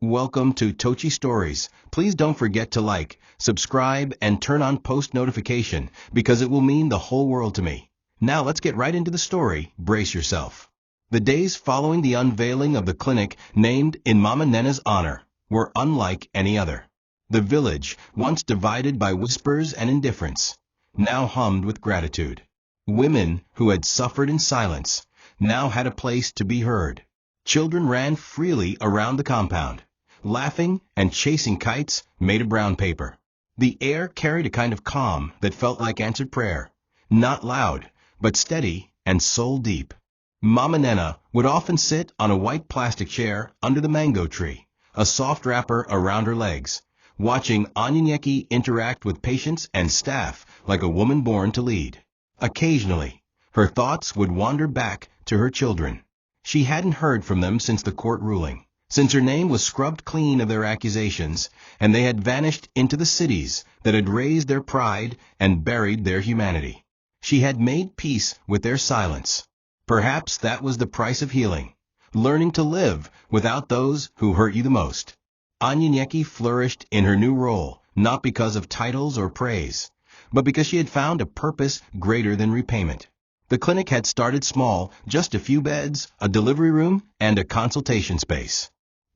Welcome to TOCHI Stories. Please don't forget to like, subscribe, and turn on post notification because it will mean the whole world to me. Now let's get right into the story. Brace yourself. The days following the unveiling of the clinic named in Mama Nnenna's honor were unlike any other. The village, once divided by whispers and indifference, now hummed with gratitude. Women who had suffered in silence now had a place to be heard. Children ran freely around the compound, laughing and chasing kites made of brown paper. The air carried a kind of calm that felt like answered prayer, not loud, but steady and soul deep. Mama Nnenna would often sit on a white plastic chair under the mango tree, a soft wrapper around her legs, watching Anyi and Nenna interact with patients and staff like a woman born to lead. Occasionally, her thoughts would wander back to her children. She hadn't heard from them since the court ruling, since her name was scrubbed clean of their accusations, and they had vanished into the cities that had raised their pride and buried their humanity. She had made peace with their silence. Perhaps that was the price of healing, learning to live without those who hurt you the most. Anyi and Nenna flourished in her new role, not because of titles or praise, but because she had found a purpose greater than repayment. The clinic had started small, just a few beds, a delivery room, and a consultation space.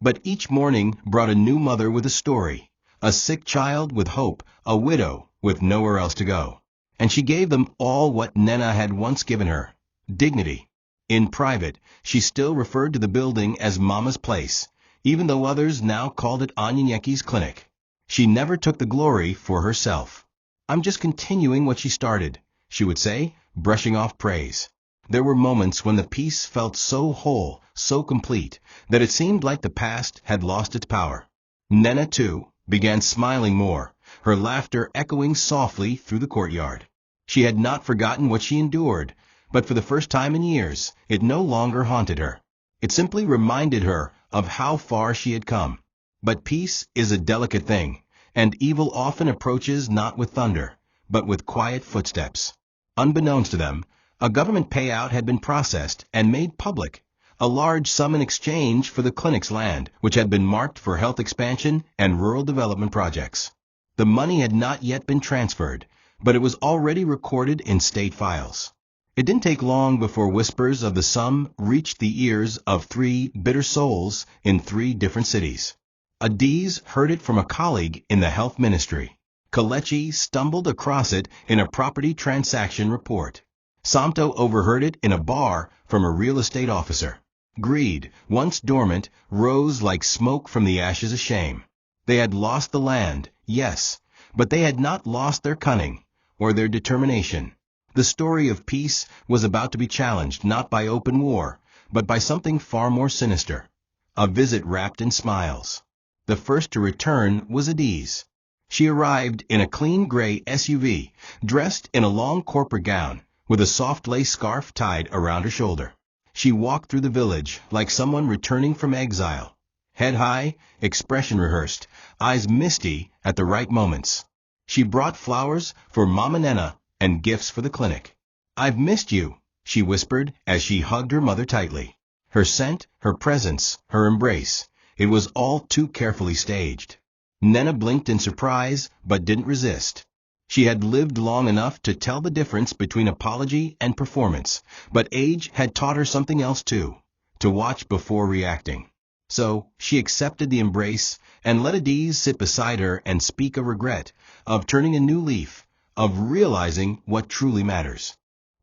But each morning brought a new mother with a story, a sick child with hope, a widow with nowhere else to go. And she gave them all what Nnenna had once given her, dignity. In private, she still referred to the building as Mama's Place, even though others now called it Anyi and Nenna's clinic. She never took the glory for herself. "I'm just continuing what she started," she would say, brushing off praise. There were moments when the peace felt so whole, so complete, that it seemed like the past had lost its power. Nnenna, too, began smiling more, her laughter echoing softly through the courtyard. She had not forgotten what she endured, but for the first time in years, it no longer haunted her. It simply reminded her of how far she had come. But peace is a delicate thing, and evil often approaches not with thunder, but with quiet footsteps. Unbeknownst to them, a government payout had been processed and made public, a large sum in exchange for the clinic's land, which had been marked for health expansion and rural development projects. The money had not yet been transferred, but it was already recorded in state files. It didn't take long before whispers of the sum reached the ears of 3 bitter souls in 3 different cities. Adiz heard it from a colleague in the health ministry. Kelechi stumbled across it in a property transaction report. Samto overheard it in a bar from a real estate officer. Greed, once dormant, rose like smoke from the ashes of shame. They had lost the land, yes, but they had not lost their cunning or their determination. The story of peace was about to be challenged not by open war, but by something far more sinister. A visit wrapped in smiles. The first to return was Adiz. She arrived in a clean gray SUV, dressed in a long corporate gown, with a soft lace scarf tied around her shoulder. She walked through the village like someone returning from exile. Head high, expression rehearsed, eyes misty at the right moments. She brought flowers for Mama Nnenna and gifts for the clinic. "I've missed you," she whispered as she hugged her mother tightly. Her scent, her presence, her embrace, it was all too carefully staged. Nnenna blinked in surprise, but didn't resist. She had lived long enough to tell the difference between apology and performance, but age had taught her something else too, to watch before reacting. So she accepted the embrace and let Adiz sit beside her and speak of regret, of turning a new leaf, of realizing what truly matters.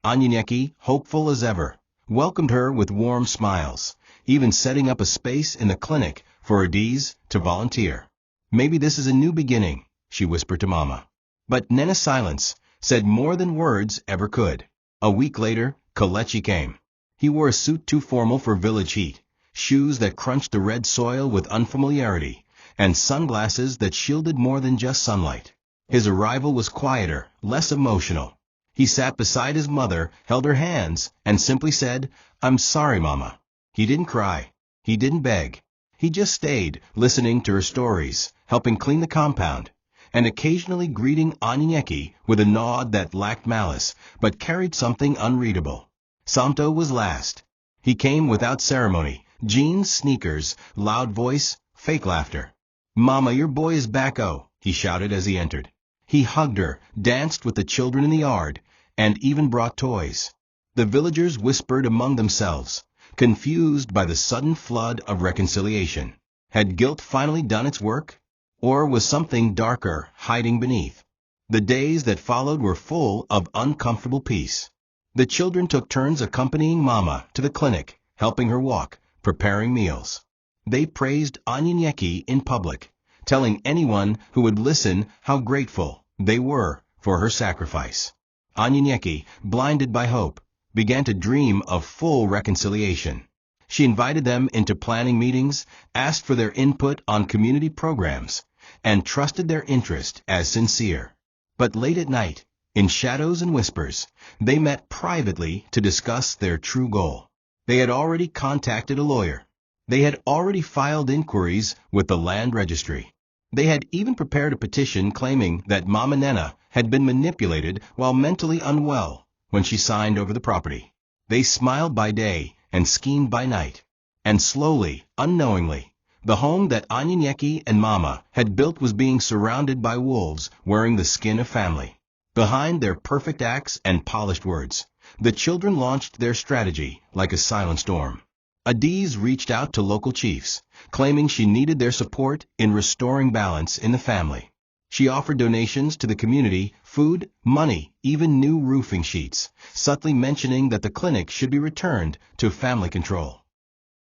Anyi and Nenna, hopeful as ever, welcomed her with warm smiles, even setting up a space in the clinic for Adiz to volunteer. "Maybe this is a new beginning," she whispered to Mama. But Nnenna's silence said more than words ever could. A week later, Kelechi came. He wore a suit too formal for village heat, shoes that crunched the red soil with unfamiliarity, and sunglasses that shielded more than just sunlight. His arrival was quieter, less emotional. He sat beside his mother, held her hands, and simply said, "I'm sorry, Mama." He didn't cry. He didn't beg. He just stayed, listening to her stories, helping clean the compound, and occasionally greeting Anyi and Nenna with a nod that lacked malice, but carried something unreadable. Samto was last. He came without ceremony, jeans, sneakers, loud voice, fake laughter. "Mama, your boy is back-o," he shouted as he entered. He hugged her, danced with the children in the yard, and even brought toys. The villagers whispered among themselves, confused by the sudden flood of reconciliation. Had guilt finally done its work? Or was something darker hiding beneath? The days that followed were full of uncomfortable peace. The children took turns accompanying Mama to the clinic, helping her walk, preparing meals. They praised Anyi and Nenna in public, telling anyone who would listen how grateful they were for her sacrifice. Anyi and Nenna, blinded by hope, began to dream of full reconciliation. She invited them into planning meetings, asked for their input on community programs, and trusted their interest as sincere. But late at night, in shadows and whispers, they met privately to discuss their true goal. They had already contacted a lawyer. They had already filed inquiries with the land registry. They had even prepared a petition claiming that Mama Nnenna had been manipulated while mentally unwell when she signed over the property. They smiled by day and schemed by night. And slowly, unknowingly, the home that Anyi and Nenna and Mama had built was being surrounded by wolves wearing the skin of family. Behind their perfect acts and polished words, the children launched their strategy like a silent storm. Adiz reached out to local chiefs, claiming she needed their support in restoring balance in the family. She offered donations to the community, food, money, even new roofing sheets, subtly mentioning that the clinic should be returned to family control.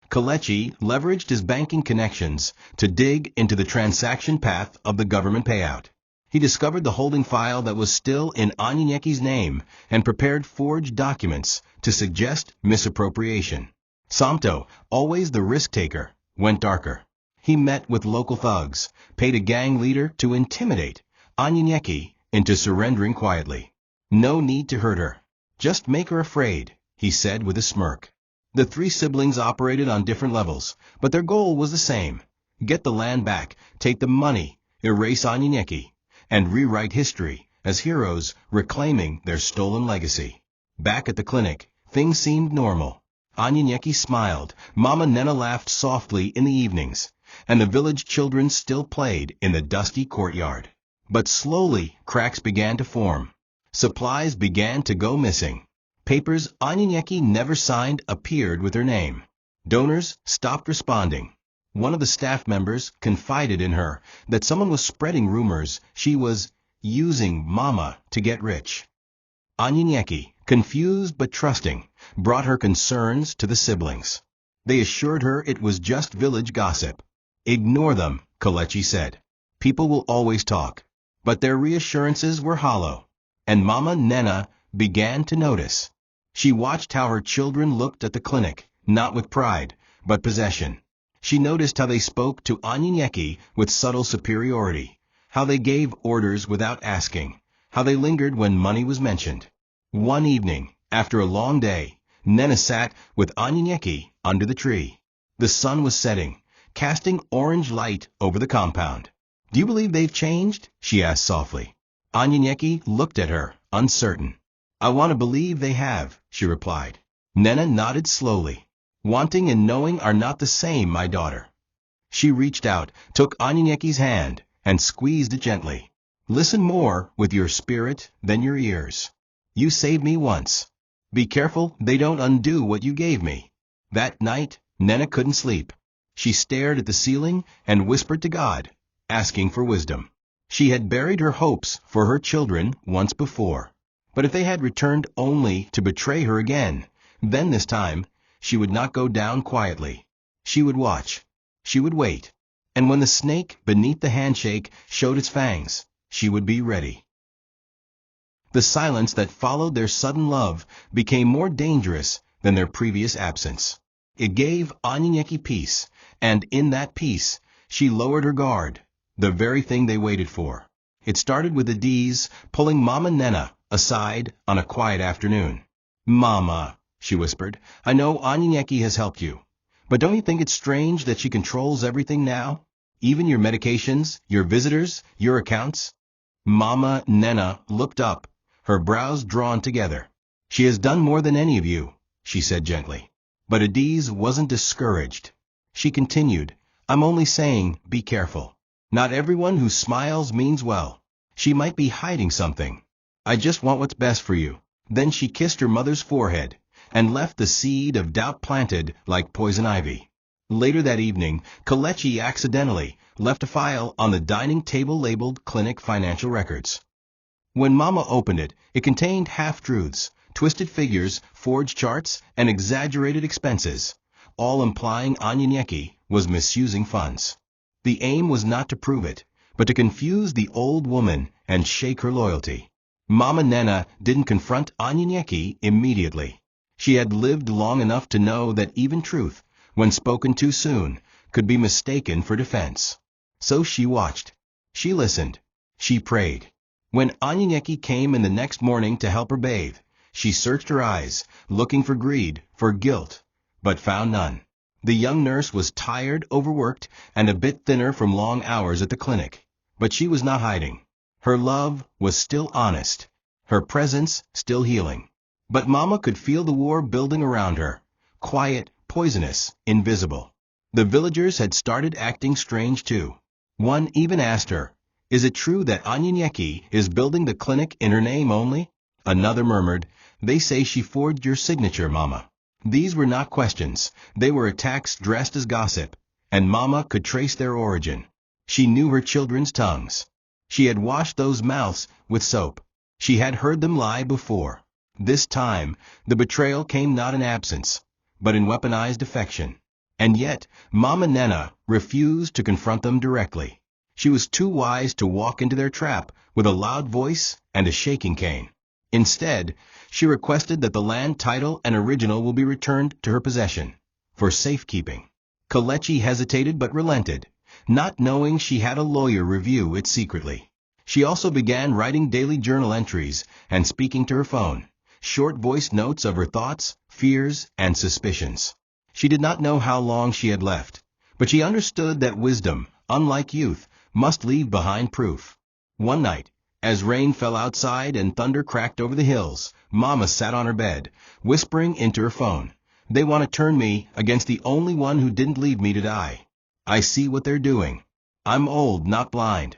Kelechi leveraged his banking connections to dig into the transaction path of the government payout. He discovered the holding file that was still in Anyi and Nenna's name and prepared forged documents to suggest misappropriation. Samto, always the risk-taker, went darker. He met with local thugs, paid a gang leader to intimidate Anyi and Nenna into surrendering quietly. "No need to hurt her. Just make her afraid," he said with a smirk. The three siblings operated on different levels, but their goal was the same: get the land back, take the money, erase Anyi and Nenna, and rewrite history as heroes reclaiming their stolen legacy. Back at the clinic, things seemed normal. Anyi and Nenna smiled, Mama Nnenna laughed softly in the evenings, and the village children still played in the dusty courtyard. But slowly, cracks began to form. Supplies began to go missing. Papers Anyi and Nenna never signed appeared with her name. Donors stopped responding. One of the staff members confided in her that someone was spreading rumors she was using Mama to get rich. Anyi and Nenna, confused but trusting, brought her concerns to the siblings. They assured her it was just village gossip. "Ignore them," Kelechi said. "People will always talk." But their reassurances were hollow, and Mama Nnenna began to notice. She watched how her children looked at the clinic, not with pride, but possession. She noticed how they spoke to Anyi and Nenna with subtle superiority, how they gave orders without asking, how they lingered when money was mentioned. One evening, after a long day, Nnenna sat with Anyi and Nenna under the tree. The sun was setting, casting orange light over the compound. "Do you believe they've changed?" she asked softly. Anyi and Nenna looked at her, uncertain. "I want to believe they have," she replied. Nnenna nodded slowly. "Wanting and knowing are not the same, my daughter." She reached out, took Anyi and Nenna's hand, and squeezed it gently. "Listen more with your spirit than your ears. You saved me once. Be careful they don't undo what you gave me." That night, Nnenna couldn't sleep. She stared at the ceiling and whispered to God, asking for wisdom. She had buried her hopes for her children once before. But if they had returned only to betray her again, then this time, she would not go down quietly. She would watch. She would wait. And when the snake beneath the handshake showed its fangs, she would be ready. The silence that followed their sudden love became more dangerous than their previous absence. It gave Anyi and Nenna peace, and in that peace, she lowered her guard, the very thing they waited for. It started with Adiz pulling Mama Nnenna aside on a quiet afternoon. "Mama," she whispered, "I know Anyi and Nenna has helped you, but don't you think it's strange that she controls everything now? Even your medications, your visitors, your accounts?" Mama Nnenna looked up, her brows drawn together. "She has done more than any of you," she said gently. But Adiz wasn't discouraged. She continued, I'm only saying, be careful. Not everyone who smiles means well. She might be hiding something. I just want what's best for you." Then she kissed her mother's forehead and left the seed of doubt planted like poison ivy. Later that evening, Kelechi accidentally left a file on the dining table labeled Clinic Financial Records. When Mama opened it, it contained half-truths, twisted figures, forged charts, and exaggerated expenses, all implying Anyi and Nenna was misusing funds. The aim was not to prove it, but to confuse the old woman and shake her loyalty. Mama Nnenna didn't confront Anyi and Nenna immediately. She had lived long enough to know that even truth, when spoken too soon, could be mistaken for defense. So she watched. She listened. She prayed. When Anyi and Nenna came in the next morning to help her bathe, she searched her eyes, looking for greed, for guilt, but found none. The young nurse was tired, overworked, and a bit thinner from long hours at the clinic. But she was not hiding. Her love was still honest. Her presence still healing. But Mama could feel the war building around her. Quiet, poisonous, invisible. The villagers had started acting strange too. One even asked her, "Is it true that Anyi and Nenna is building the clinic in her name only?" Another murmured, "They say she forged your signature, Mama." These were not questions. They were attacks dressed as gossip. And Mama could trace their origin. She knew her children's tongues. She had washed those mouths with soap. She had heard them lie before. This time, the betrayal came not in absence, but in weaponized affection. And yet, Mama Nnenna refused to confront them directly. She was too wise to walk into their trap with a loud voice and a shaking cane. Instead, she requested that the land title and original will be returned to her possession, for safekeeping. Kelechi hesitated but relented, not knowing she had a lawyer review it secretly. She also began writing daily journal entries and speaking to her phone, short voice notes of her thoughts, fears, and suspicions. She did not know how long she had left, but she understood that wisdom, unlike youth, must leave behind proof. One night, as rain fell outside and thunder cracked over the hills, Mama sat on her bed, whispering into her phone, "They want to turn me against the only one who didn't leave me to die. I see what they're doing. I'm old, not blind."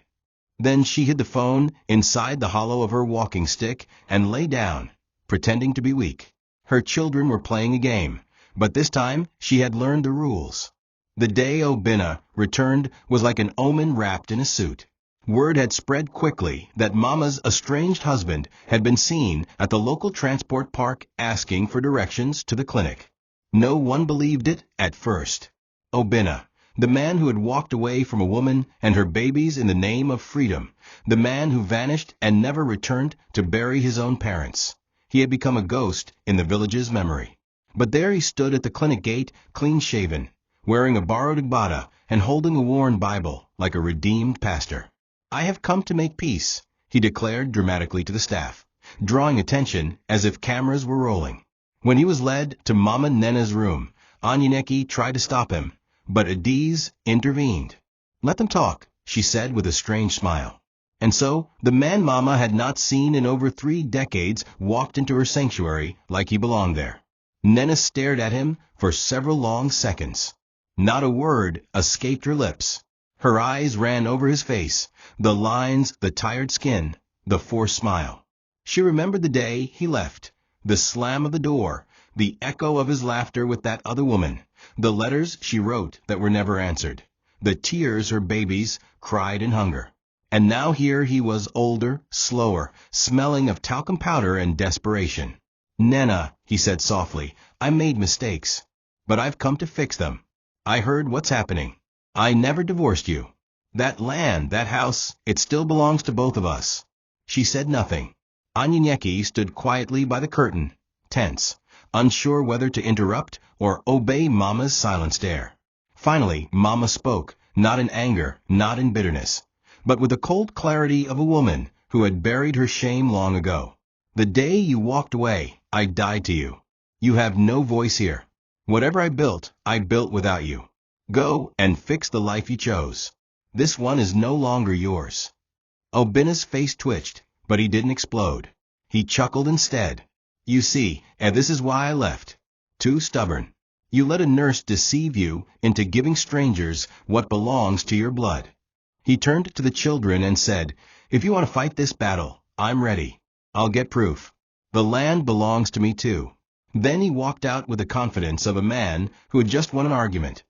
Then she hid the phone inside the hollow of her walking stick and lay down, pretending to be weak. Her children were playing a game, but this time she had learned the rules. The day Obinna returned was like an omen wrapped in a suit. Word had spread quickly that Mama's estranged husband had been seen at the local transport park asking for directions to the clinic. No one believed it at first. Obinna, the man who had walked away from a woman and her babies in the name of freedom, the man who vanished and never returned to bury his own parents. He had become a ghost in the village's memory. But there he stood at the clinic gate, clean-shaven, wearing a borrowed agbada and holding a worn Bible like a redeemed pastor. "I have come to make peace," he declared dramatically to the staff, drawing attention as if cameras were rolling. When he was led to Mama Nnenna's room, Anyi and Nenna tried to stop him, but Adiz intervened. "Let them talk," she said with a strange smile. And so, the man Mama had not seen in over 3 decades walked into her sanctuary like he belonged there. Nnenna stared at him for several long seconds. Not a word escaped her lips. Her eyes ran over his face, the lines, the tired skin, the forced smile. She remembered the day he left, the slam of the door, the echo of his laughter with that other woman, the letters she wrote that were never answered, the tears her babies cried in hunger. And now here he was older, slower, smelling of talcum powder and desperation. "Nnenna," he said softly, "I made mistakes, but I've come to fix them. I heard what's happening. I never divorced you. That land, that house, it still belongs to both of us." She said nothing. Anyi and Nenna stood quietly by the curtain, tense, unsure whether to interrupt or obey Mama's silent stare. Finally, Mama spoke, not in anger, not in bitterness, but with the cold clarity of a woman who had buried her shame long ago. "The day you walked away, I died to you. You have no voice here. Whatever I built without you. Go and fix the life you chose. This one is no longer yours." Obinna's face twitched, but he didn't explode. He chuckled instead. "You see, and this is why I left. Too stubborn. You let a nurse deceive you into giving strangers what belongs to your blood. He turned to the children and said, "If you want to fight this battle, I'm ready. I'll get proof. The land belongs to me too." Then he walked out with the confidence of a man who had just won an argument,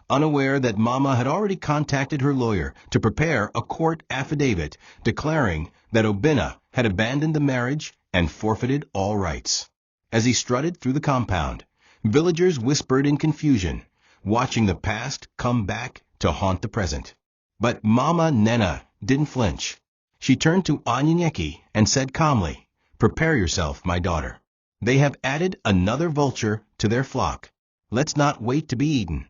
unaware that Mama had already contacted her lawyer to prepare a court affidavit declaring that Obinna had abandoned the marriage and forfeited all rights. As he strutted through the compound, villagers whispered in confusion, watching the past come back to haunt the present. But Mama Nnenna didn't flinch. She turned to Anyi and said calmly, "Prepare yourself, my daughter. They have added another vulture to their flock. Let's not wait to be eaten."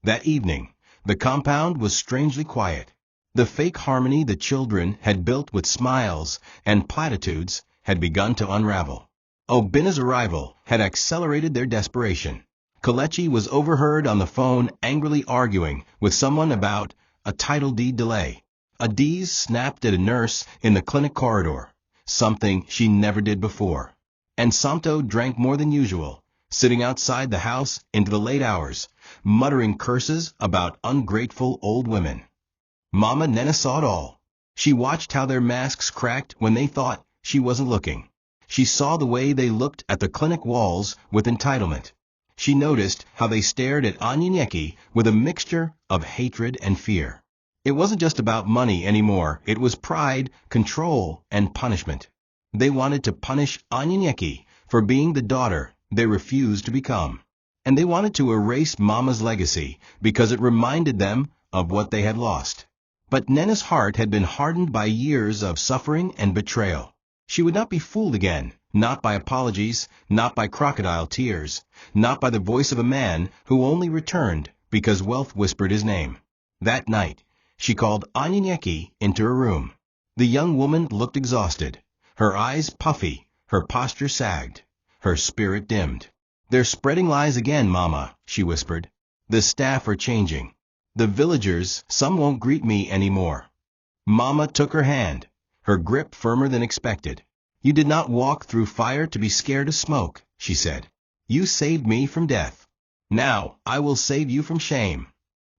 That evening, the compound was strangely quiet. The fake harmony the children had built with smiles and platitudes had begun to unravel. Obinna's arrival had accelerated their desperation. Kelechi was overheard on the phone angrily arguing with someone about a title deed delay. Adiz snapped at a nurse in the clinic corridor, something she never did before. And Samto drank more than usual, sitting outside the house into the late hours, muttering curses about ungrateful old women. Mama Nnenna saw it all. She watched how their masks cracked when they thought she wasn't looking. She saw the way they looked at the clinic walls with entitlement. She noticed how they stared at Anyi with a mixture of hatred and fear. It wasn't just about money anymore. It was pride, control, and punishment. They wanted to punish Anyi for being the daughter they refused to become. And they wanted to erase Mama's legacy because it reminded them of what they had lost. But Nenna's heart had been hardened by years of suffering and betrayal. She would not be fooled again, not by apologies, not by crocodile tears, not by the voice of a man who only returned because wealth whispered his name. That night, she called Anyi into her room. The young woman looked exhausted, her eyes puffy, her posture sagged, her spirit dimmed. "They're spreading lies again, Mama," she whispered. "The staff are changing. The villagers, some won't greet me anymore." Mama took her hand, her grip firmer than expected. "You did not walk through fire to be scared of smoke," she said. "You saved me from death. Now I will save you from shame."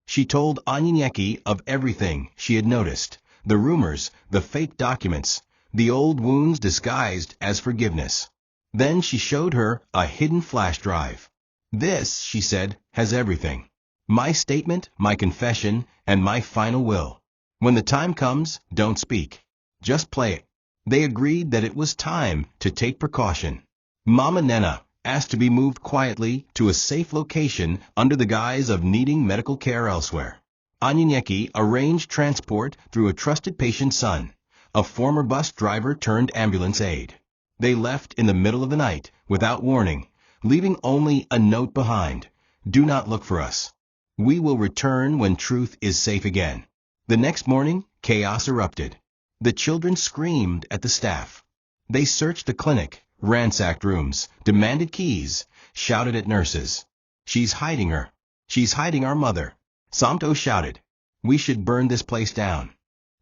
She told Anyi of everything she had noticed, the rumors, the fake documents, the old wounds disguised as forgiveness. Then she showed her a hidden flash drive. "This," she said, "has everything. My statement, my confession, and my final will. When the time comes, don't speak. Just play it." They agreed that it was time to take precaution. Mama Nnenna asked to be moved quietly to a safe location under the guise of needing medical care elsewhere. Anyi arranged transport through a trusted patient's son, a former bus driver turned ambulance aide. They left in the middle of the night, without warning, leaving only a note behind. "Do not look for us. We will return when truth is safe again." The next morning, chaos erupted. The children screamed at the staff. They searched the clinic, ransacked rooms, demanded keys, shouted at nurses. "She's hiding her. She's hiding our mother." Samto shouted, "We should burn this place down."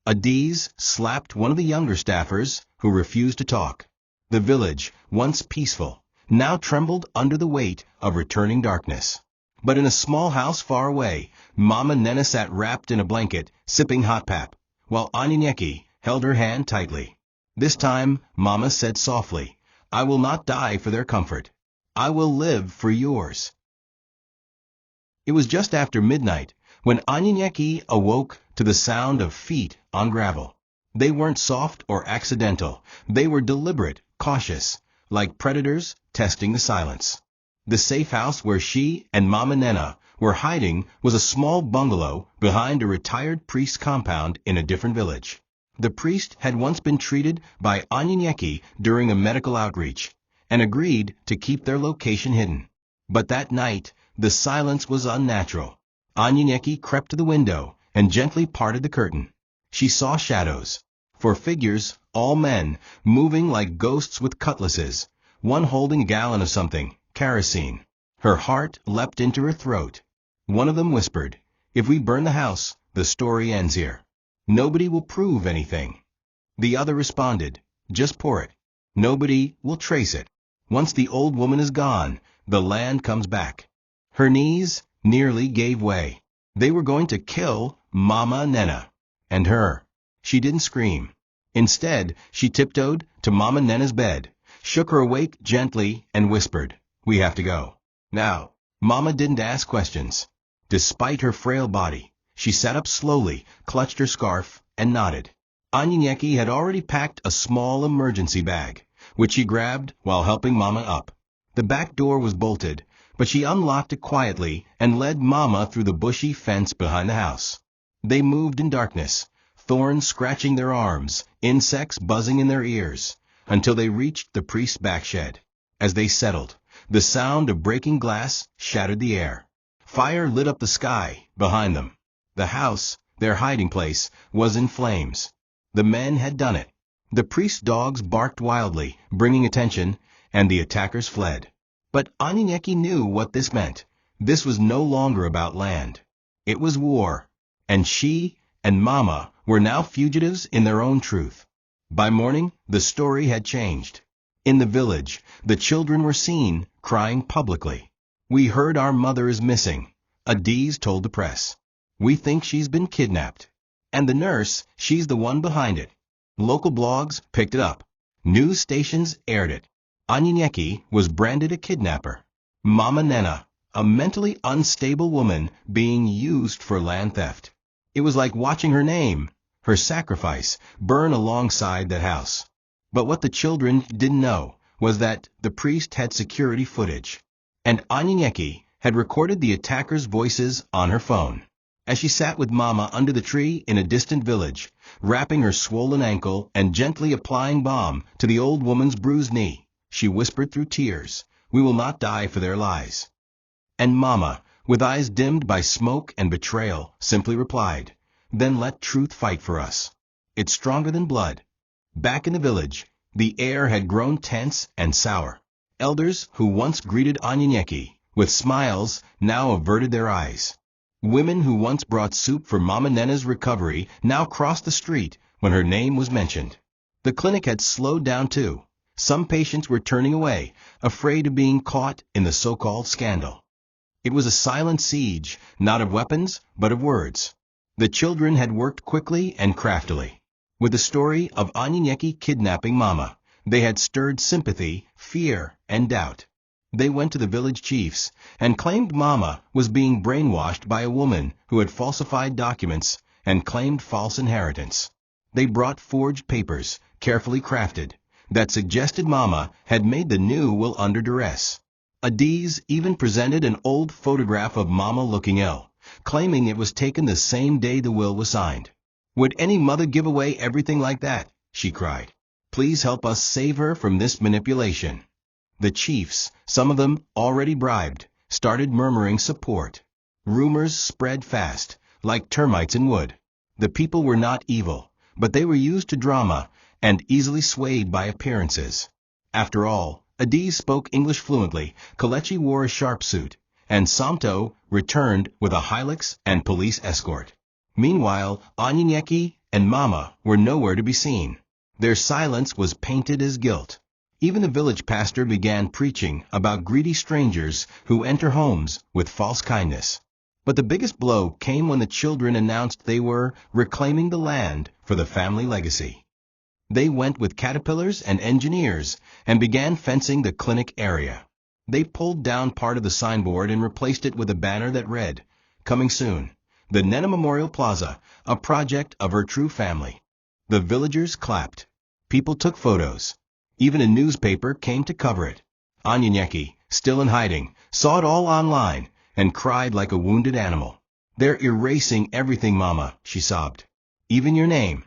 Adiz slapped one of the younger staffers who refused to talk. The village, once peaceful, now trembled under the weight of returning darkness. But in a small house far away, Mama Nnenna sat wrapped in a blanket, sipping hot pap, while Anyi held her hand tightly. This time, Mama said softly, "I will not die for their comfort. I will live for yours." It was just after midnight when Anyi awoke to the sound of feet on gravel. They weren't soft or accidental. They were deliberate, cautious, like predators testing the silence. The safe house where she and Mama Nnenna were hiding was a small bungalow behind a retired priest's compound in a different village. The priest had once been treated by Anyi during a medical outreach and agreed to keep their location hidden. But that night, the silence was unnatural. Anyi crept to the window and gently parted the curtain. She saw shadows, for figures, all men, moving like ghosts with cutlasses, one holding a gallon of something, kerosene. Her heart leapt into her throat. One of them whispered, "If we burn the house, the story ends here. Nobody will prove anything." The other responded, "Just pour it. Nobody will trace it. Once the old woman is gone, the land comes back." Her knees nearly gave way. They were going to kill Mama Nnenna. And her. She didn't scream. Instead, she tiptoed to Mama Nnenna's bed, shook her awake gently, and whispered, "We have to go. Now." Mama didn't ask questions. Despite her frail body, she sat up slowly, clutched her scarf, and nodded. Anyi and Nenna had already packed a small emergency bag, which she grabbed while helping Mama up. The back door was bolted, but she unlocked it quietly and led Mama through the bushy fence behind the house. They moved in darkness, thorns scratching their arms, insects buzzing in their ears, until they reached the priest's back shed. As they settled, the sound of breaking glass shattered the air. Fire lit up the sky behind them. The house, their hiding place, was in flames. The men had done it. The priest's dogs barked wildly, bringing attention, and the attackers fled. But Anyi and Nenna knew what this meant. This was no longer about land. It was war, and she and Mama were now fugitives in their own truth. By morning, the story had changed. In the village, the children were seen crying publicly. "We heard our mother is missing," Adiz told the press. "We think she's been kidnapped. And the nurse, she's the one behind it." Local blogs picked it up. News stations aired it. Anyi and Nenna was branded a kidnapper. Mama Nnenna, a mentally unstable woman being used for land theft. It was like watching her name, her sacrifice, burn alongside that house. But what the children didn't know was that the priest had security footage, and Anyi and Nenna had recorded the attackers' voices on her phone. As she sat with Mama under the tree in a distant village, wrapping her swollen ankle and gently applying balm to the old woman's bruised knee, she whispered through tears, "We will not die for their lies." And Mama, with eyes dimmed by smoke and betrayal, simply replied, "Then let truth fight for us. It's stronger than blood." Back in the village, the air had grown tense and sour. Elders who once greeted Anyi and Nenna with smiles now averted their eyes. Women who once brought soup for Mama Nnenna's recovery now crossed the street when her name was mentioned. The clinic had slowed down too. Some patients were turning away, afraid of being caught in the so-called scandal. It was a silent siege, not of weapons, but of words. The children had worked quickly and craftily. With the story of Anyi and Nenna kidnapping Mama, they had stirred sympathy, fear, and doubt. They went to the village chiefs and claimed Mama was being brainwashed by a woman who had falsified documents and claimed false inheritance. They brought forged papers, carefully crafted, that suggested Mama had made the new will under duress. Adiz even presented an old photograph of Mama looking ill, claiming it was taken the same day the will was signed. "Would any mother give away everything like that?" she cried. "Please help us save her from this manipulation." The chiefs, some of them already bribed, started murmuring support. Rumors spread fast, like termites in wood. The people were not evil, but they were used to drama and easily swayed by appearances. After all, Adiz spoke English fluently, Kelechi wore a sharp suit, and Samto returned with a Hilux and police escort. Meanwhile, Anyi and Nenna and Mama were nowhere to be seen. Their silence was painted as guilt. Even the village pastor began preaching about greedy strangers who enter homes with false kindness. But the biggest blow came when the children announced they were reclaiming the land for the family legacy. They went with caterpillars and engineers and began fencing the clinic area. They pulled down part of the signboard and replaced it with a banner that read, "Coming soon. The Nnenna Memorial Plaza, a project of her true family." The villagers clapped. People took photos. Even a newspaper came to cover it. Anyi and Nenna, still in hiding, saw it all online and cried like a wounded animal. "They're erasing everything, Mama," she sobbed. "Even your name."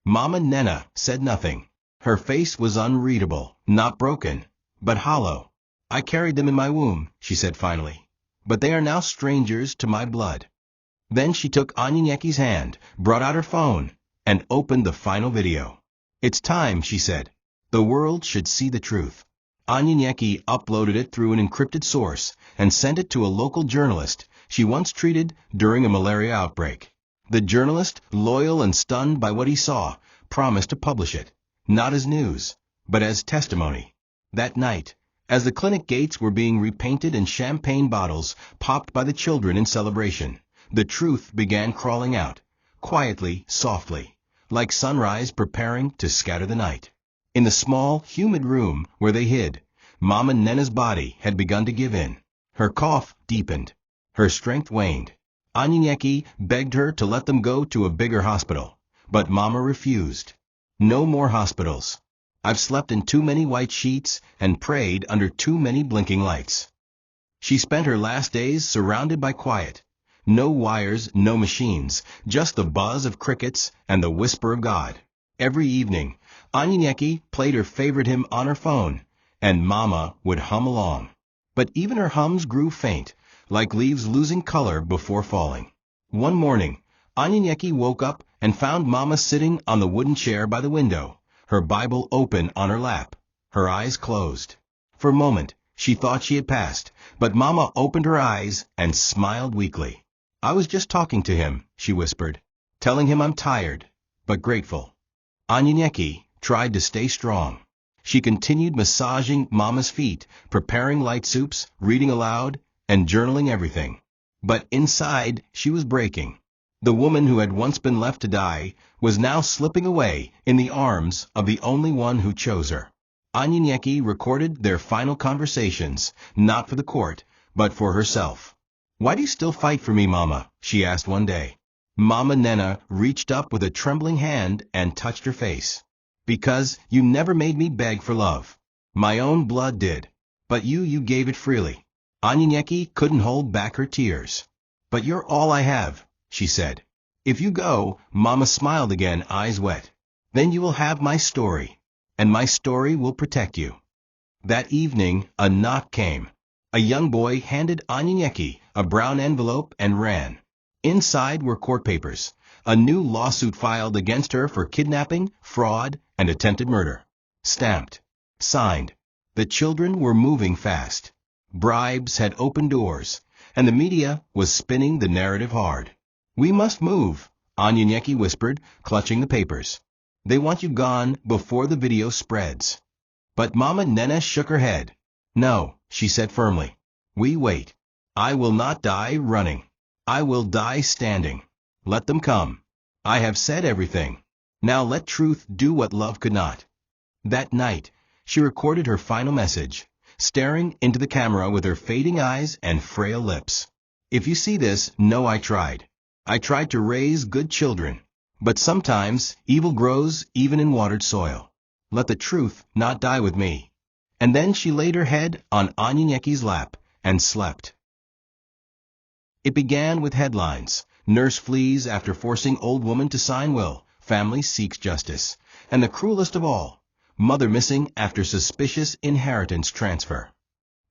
Mama Nnenna said nothing. Her face was unreadable, not broken, but hollow. "I carried them in my womb," she said finally, "but they are now strangers to my blood." Then she took Anyi and Nenna's hand, brought out her phone, and opened the final video. "It's time," she said. "The world should see the truth." Anyi and Nenna uploaded it through an encrypted source and sent it to a local journalist she once treated during a malaria outbreak. The journalist, loyal and stunned by what he saw, promised to publish it, not as news, but as testimony. That night, as the clinic gates were being repainted and champagne bottles popped by the children in celebration. The truth began crawling out, quietly, softly, like sunrise preparing to scatter the night. In the small, humid room where they hid, Mama Nnenna's body had begun to give in. Her cough deepened. Her strength waned. Anyi and Nenna begged her to let them go to a bigger hospital, but Mama refused. No more hospitals. I've slept in too many white sheets and prayed under too many blinking lights. She spent her last days surrounded by quiet. No wires, no machines, just the buzz of crickets and the whisper of God. Every evening, Anyi and Nenna played her favorite hymn on her phone, and Mama would hum along. But even her hums grew faint, like leaves losing color before falling. One morning, Anyi and Nenna woke up and found Mama sitting on the wooden chair by the window, her Bible open on her lap, her eyes closed. For a moment, she thought she had passed, but Mama opened her eyes and smiled weakly. "I was just talking to him," she whispered, "telling him I'm tired, but grateful." Anyi and Nenna tried to stay strong. She continued massaging Mama's feet, preparing light soups, reading aloud, and journaling everything. But inside, she was breaking. The woman who had once been left to die was now slipping away in the arms of the only one who chose her. Anyi and Nenna recorded their final conversations, not for the court, but for herself. "Why do you still fight for me, Mama?" she asked one day. Mama Nnenna reached up with a trembling hand and touched her face. "Because you never made me beg for love. My own blood did. But you gave it freely." Anyi and Nenna couldn't hold back her tears. "But you're all I have," she said. "If you go," Mama smiled again, eyes wet, "then you will have my story, and my story will protect you." That evening, a knock came. A young boy handed Anyi and Nenna a brown envelope and ran. Inside were court papers, a new lawsuit filed against her for kidnapping, fraud, and attempted murder. Stamped. Signed. The children were moving fast. Bribes had opened doors, and the media was spinning the narrative hard. "We must move," Anyi and Nenna whispered, clutching the papers. "They want you gone before the video spreads." But Mama Nnenna shook her head. "No," she said firmly. "We wait. I will not die running. I will die standing. Let them come. I have said everything. Now let truth do what love could not." That night, she recorded her final message, staring into the camera with her fading eyes and frail lips. "If you see this, know I tried. I tried to raise good children. But sometimes evil grows even in watered soil. Let the truth not die with me." And then she laid her head on Anyi and Nenna's lap and slept. It began with headlines. Nurse flees after forcing old woman to sign will. Family seeks justice. And the cruelest of all, mother missing after suspicious inheritance transfer.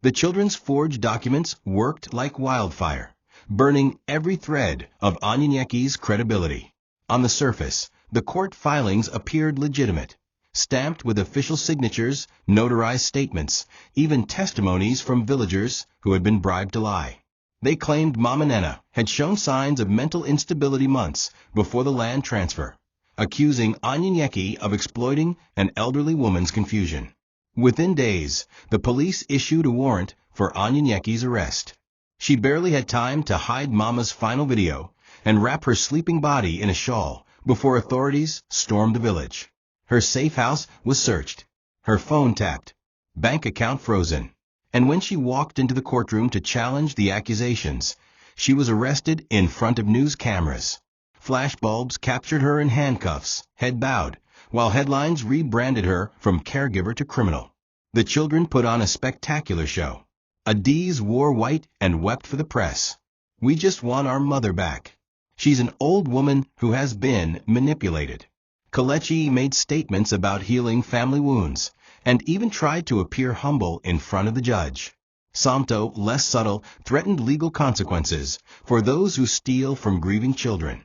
The children's forged documents worked like wildfire, burning every thread of Anyi and Nenna's credibility. On the surface, the court filings appeared legitimate, stamped with official signatures, notarized statements, even testimonies from villagers who had been bribed to lie. They claimed Mama Nnenna had shown signs of mental instability months before the land transfer, accusing Anyi and Nenna of exploiting an elderly woman's confusion. Within days, the police issued a warrant for Anyi and Nenna's arrest. She barely had time to hide Mama's final video and wrap her sleeping body in a shawl before authorities stormed the village. Her safe house was searched, her phone tapped, bank account frozen. And when she walked into the courtroom to challenge the accusations, she was arrested in front of news cameras. Flashbulbs captured her in handcuffs, head bowed, while headlines rebranded her from caregiver to criminal. The children put on a spectacular show. Adiz wore white and wept for the press. "We just want our mother back. She's an old woman who has been manipulated." Kelechi made statements about healing family wounds, and even tried to appear humble in front of the judge. Santo, less subtle, threatened legal consequences for those who steal from grieving children.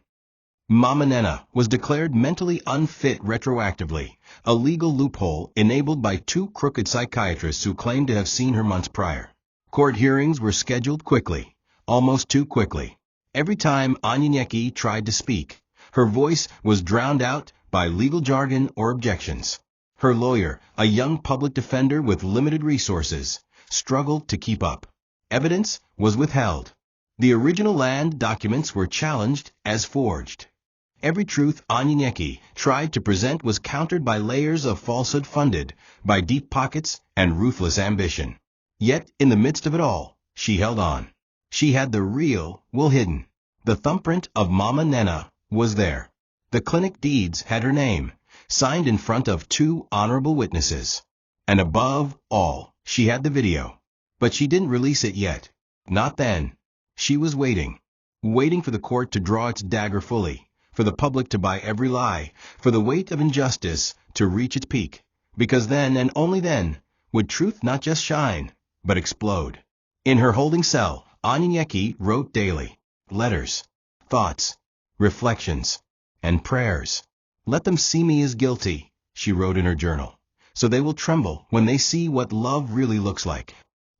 Mama Nnenna was declared mentally unfit retroactively, a legal loophole enabled by two crooked psychiatrists who claimed to have seen her months prior. Court hearings were scheduled quickly, almost too quickly. Every time Anyi and Nenna tried to speak, her voice was drowned out by legal jargon or objections. Her lawyer, a young public defender with limited resources, struggled to keep up. Evidence was withheld. The original land documents were challenged as forged. Every truth Anyi and Nenna tried to present was countered by layers of falsehood funded by deep pockets and ruthless ambition. Yet, in the midst of it all, she held on. She had the real will hidden. The thumbprint of Mama Nnenna was there. The clinic deeds had her name, signed in front of 2 honorable witnesses. And above all, she had the video. But she didn't release it yet. Not then. She was waiting. Waiting for the court to draw its dagger fully, for the public to buy every lie, for the weight of injustice to reach its peak. Because then, and only then, would truth not just shine, but explode. In her holding cell, Anyi and Nenna wrote daily. Letters, thoughts, reflections, and prayers. Let them see me as guilty, she wrote in her journal, so they will tremble when they see what love really looks like.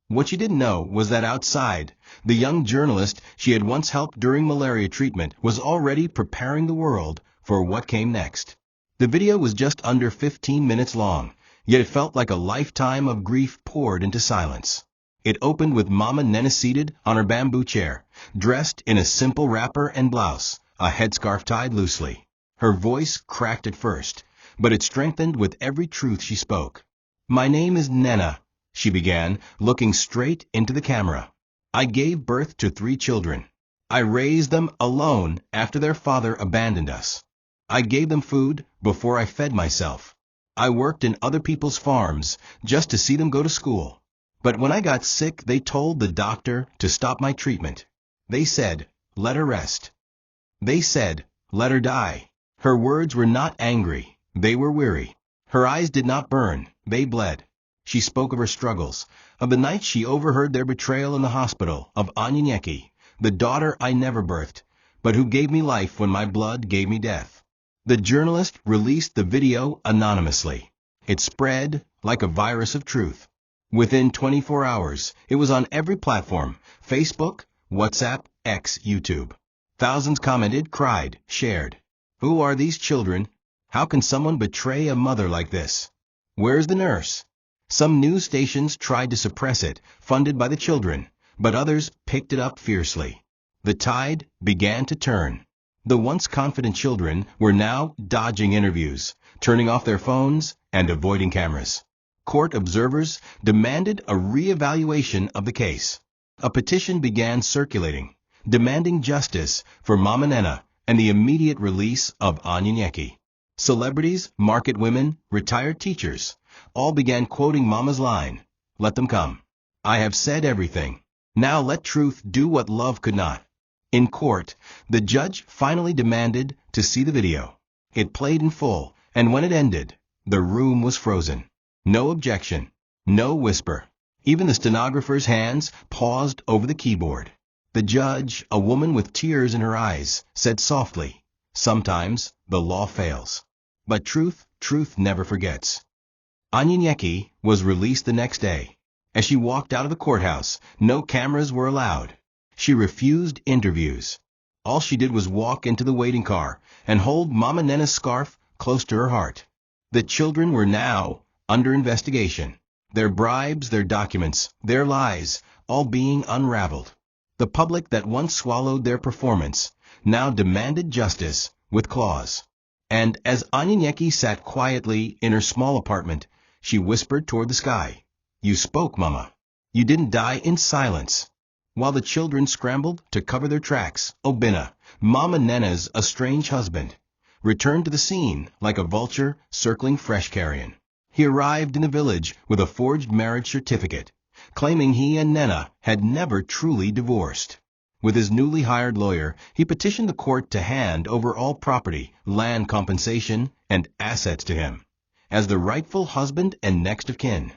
What she didn't know was that outside, the young journalist she had once helped during malaria treatment was already preparing the world for what came next. The video was just under 15 minutes long, yet it felt like a lifetime of grief poured into silence. It opened with Mama Nnenna seated on her bamboo chair, dressed in a simple wrapper and blouse, a headscarf tied loosely. Her voice cracked at first, but it strengthened with every truth she spoke. "My name is Nenna," she began, looking straight into the camera. "I gave birth to 3 children. I raised them alone after their father abandoned us. I gave them food before I fed myself. I worked in other people's farms just to see them go to school. But when I got sick, they told the doctor to stop my treatment. They said, 'Let her rest.' They said, 'Let her die.' Her words were not angry, they were weary. Her eyes did not burn, they bled. She spoke of her struggles, of the night she overheard their betrayal in the hospital, of Anyi and Nenna, the daughter I never birthed, but who gave me life when my blood gave me death." The journalist released the video anonymously. It spread like a virus of truth. Within 24 hours, it was on every platform: Facebook, WhatsApp, X, YouTube. Thousands commented, cried, shared. Who are these children? How can someone betray a mother like this? Where's the nurse? Some news stations tried to suppress it, funded by the children, but others picked it up fiercely. The tide began to turn. The once confident children were now dodging interviews, turning off their phones, and avoiding cameras. Court observers demanded a re-evaluation of the case. A petition began circulating, demanding justice for Mama Nnenna and the immediate release of Anyi and Nenna. Celebrities, market women, retired teachers, all began quoting Mama's line, "Let them come. I have said everything. Now let truth do what love could not." In court, the judge finally demanded to see the video. It played in full, and when it ended, the room was frozen. No objection, no whisper. Even the stenographer's hands paused over the keyboard. The judge, a woman with tears in her eyes, said softly, "Sometimes the law fails. But truth never forgets." Anyi and Nenna was released the next day. As she walked out of the courthouse, no cameras were allowed. She refused interviews. All she did was walk into the waiting car and hold Mama Nnenna's scarf close to her heart. The children were now under investigation. Their bribes, their documents, their lies, all being unraveled. The public that once swallowed their performance now demanded justice with claws. And as Anyi and Nenna sat quietly in her small apartment, she whispered toward the sky, "You spoke, Mama. You didn't die in silence." While the children scrambled to cover their tracks, Obinna, Mama Nnenna's estranged husband, returned to the scene like a vulture circling fresh carrion. He arrived in the village with a forged marriage certificate, claiming he and Nenna had never truly divorced. With his newly hired lawyer, he petitioned the court to hand over all property, land compensation, and assets to him, as the rightful husband and next of kin.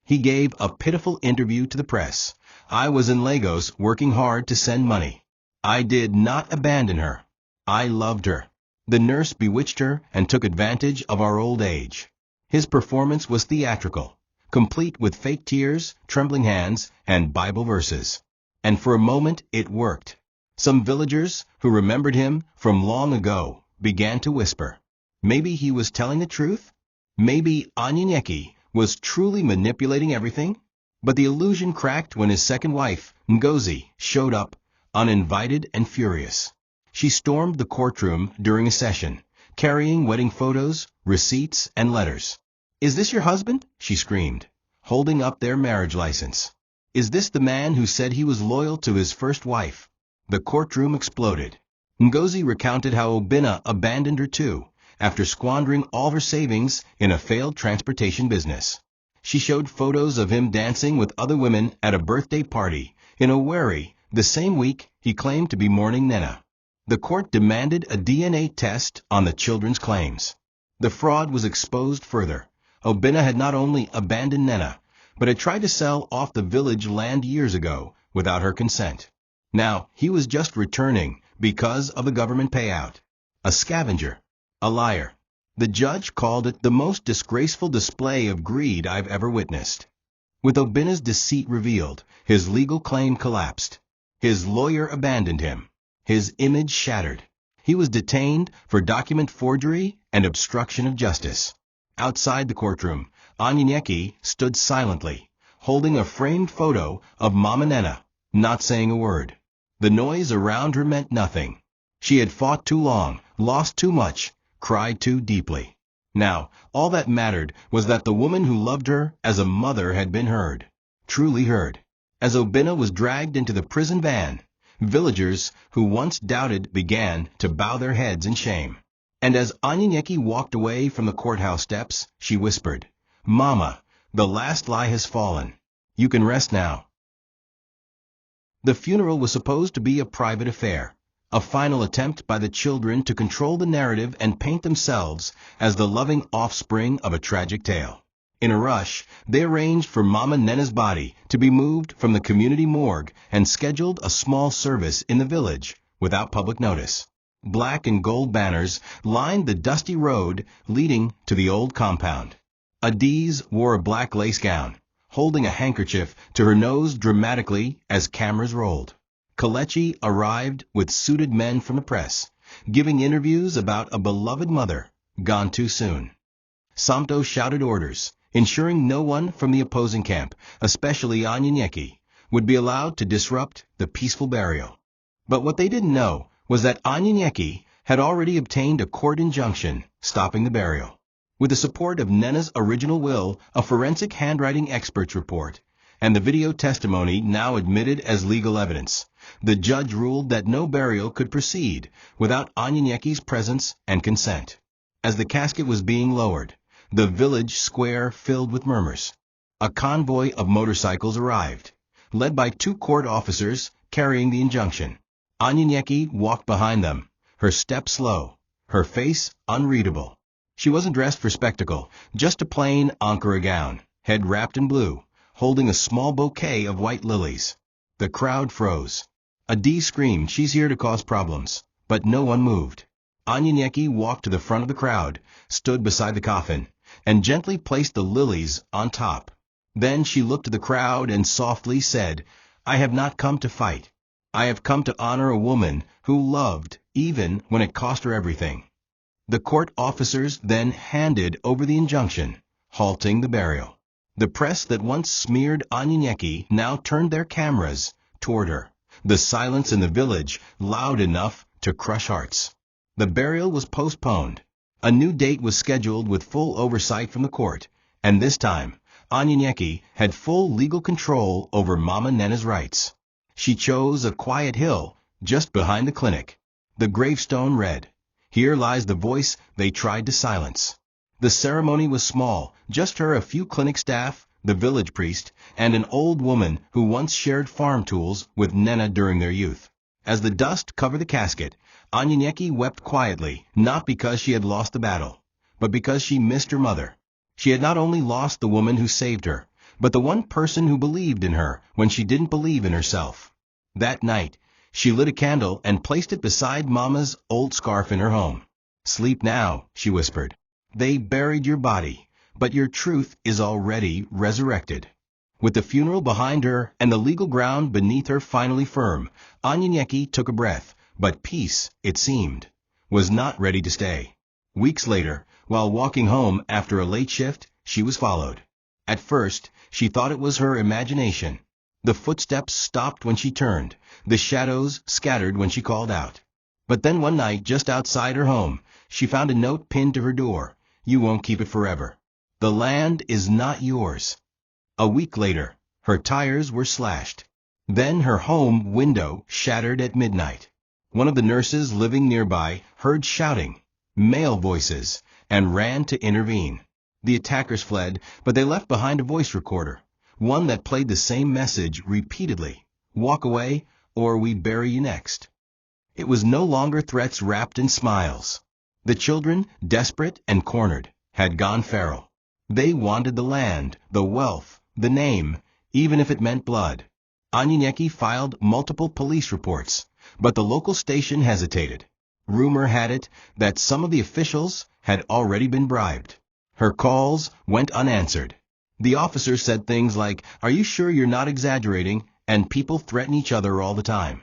He gave a pitiful interview to the press. "I was in Lagos working hard to send money. I did not abandon her. I loved her. The nurse bewitched her and took advantage of our old age." His performance was theatrical, complete with fake tears, trembling hands, and Bible verses. And for a moment it worked. Some villagers who remembered him from long ago began to whisper, maybe he was telling the truth? Maybe Anyi and Nenna was truly manipulating everything? But the illusion cracked when his second wife, Ngozi, showed up, uninvited and furious. She stormed the courtroom during a session, carrying wedding photos, receipts, and letters. "Is this your husband?" she screamed, holding up their marriage license. "Is this the man who said he was loyal to his first wife?" The courtroom exploded. Ngozi recounted how Obinna abandoned her too, after squandering all her savings in a failed transportation business. She showed photos of him dancing with other women at a birthday party in Owerri the same week he claimed to be mourning Nnenna. The court demanded a DNA test on the children's claims. The fraud was exposed further. Obinna had not only abandoned Nnenna, but had tried to sell off the village land years ago without her consent. Now he was just returning because of the government payout. A scavenger. A liar. The judge called it the most disgraceful display of greed I've ever witnessed. With Obinna's deceit revealed, his legal claim collapsed. His lawyer abandoned him. His image shattered. He was detained for document forgery and obstruction of justice. Outside the courtroom, Anyi and Nenna stood silently, holding a framed photo of Mama Nnenna, not saying a word. The noise around her meant nothing. She had fought too long, lost too much, cried too deeply. Now, all that mattered was that the woman who loved her as a mother had been heard, truly heard. As Obinna was dragged into the prison van, villagers who once doubted began to bow their heads in shame. And as Anyi and Nenna walked away from the courthouse steps, she whispered, "Mama, the last lie has fallen. You can rest now." The funeral was supposed to be a private affair, a final attempt by the children to control the narrative and paint themselves as the loving offspring of a tragic tale. In a rush, they arranged for Mama Nnenna's body to be moved from the community morgue and scheduled a small service in the village without public notice. Black and gold banners lined the dusty road leading to the old compound. Adiz wore a black lace gown, holding a handkerchief to her nose dramatically as cameras rolled. Kelechi arrived with suited men from the press, giving interviews about a beloved mother gone too soon. Samto shouted orders, ensuring no one from the opposing camp, especially Anyi and Nenna, would be allowed to disrupt the peaceful burial. But what they didn't know was that Anyi and Nenna had already obtained a court injunction stopping the burial. With the support of Nenna's original will, a forensic handwriting expert's report, and the video testimony now admitted as legal evidence, the judge ruled that no burial could proceed without Anyi and Nenna's presence and consent. As the casket was being lowered, the village square filled with murmurs. A convoy of motorcycles arrived, led by 2 court officers carrying the injunction. Anyi and Nenna walked behind them, her step slow, her face unreadable. She wasn't dressed for spectacle, just a plain Ankara gown, head wrapped in blue, holding a small bouquet of white lilies. The crowd froze. Adi screamed, "She's here to cause problems," but no one moved. Anyi and Nenna walked to the front of the crowd, stood beside the coffin, and gently placed the lilies on top. Then she looked at the crowd and softly said, "I have not come to fight. I have come to honor a woman who loved even when it cost her everything." The court officers then handed over the injunction, halting the burial. The press that once smeared Anyi and Nenna now turned their cameras toward her, the silence in the village loud enough to crush hearts. The burial was postponed. A new date was scheduled with full oversight from the court, and this time, Anyi and Nenna had full legal control over Mama Nnenna's rights. She chose a quiet hill just behind the clinic. The gravestone read, "Here lies the voice they tried to silence." The ceremony was small, just her, a few clinic staff, the village priest, and an old woman who once shared farm tools with Nnenna during their youth. As the dust covered the casket, Anyi and Nenna wept quietly, not because she had lost the battle, but because she missed her mother. She had not only lost the woman who saved her, but the one person who believed in her when she didn't believe in herself. That night, she lit a candle and placed it beside Mama's old scarf in her home. "Sleep now," she whispered. "They buried your body, but your truth is already resurrected." With the funeral behind her and the legal ground beneath her finally firm, Anyi and Nenna took a breath, but peace, it seemed, was not ready to stay. Weeks later, while walking home after a late shift, she was followed. At first, she thought it was her imagination. The footsteps stopped when she turned, the shadows scattered when she called out. But then one night, just outside her home, she found a note pinned to her door. You won't keep it forever. The land is not yours. A week later, her tires were slashed. Then her home window shattered at midnight. One of the nurses living nearby heard shouting, male voices, and ran to intervene. The attackers fled, but they left behind a voice recorder, one that played the same message repeatedly. Walk away, or we bury you next. It was no longer threats wrapped in smiles. The children, desperate and cornered, had gone feral. They wanted the land, the wealth, the name, even if it meant blood. Anyi and Nenna filed multiple police reports, but the local station hesitated. Rumor had it that some of the officials had already been bribed. Her calls went unanswered. The officers said things like, "Are you sure you're not exaggerating?" and people threaten each other all the time.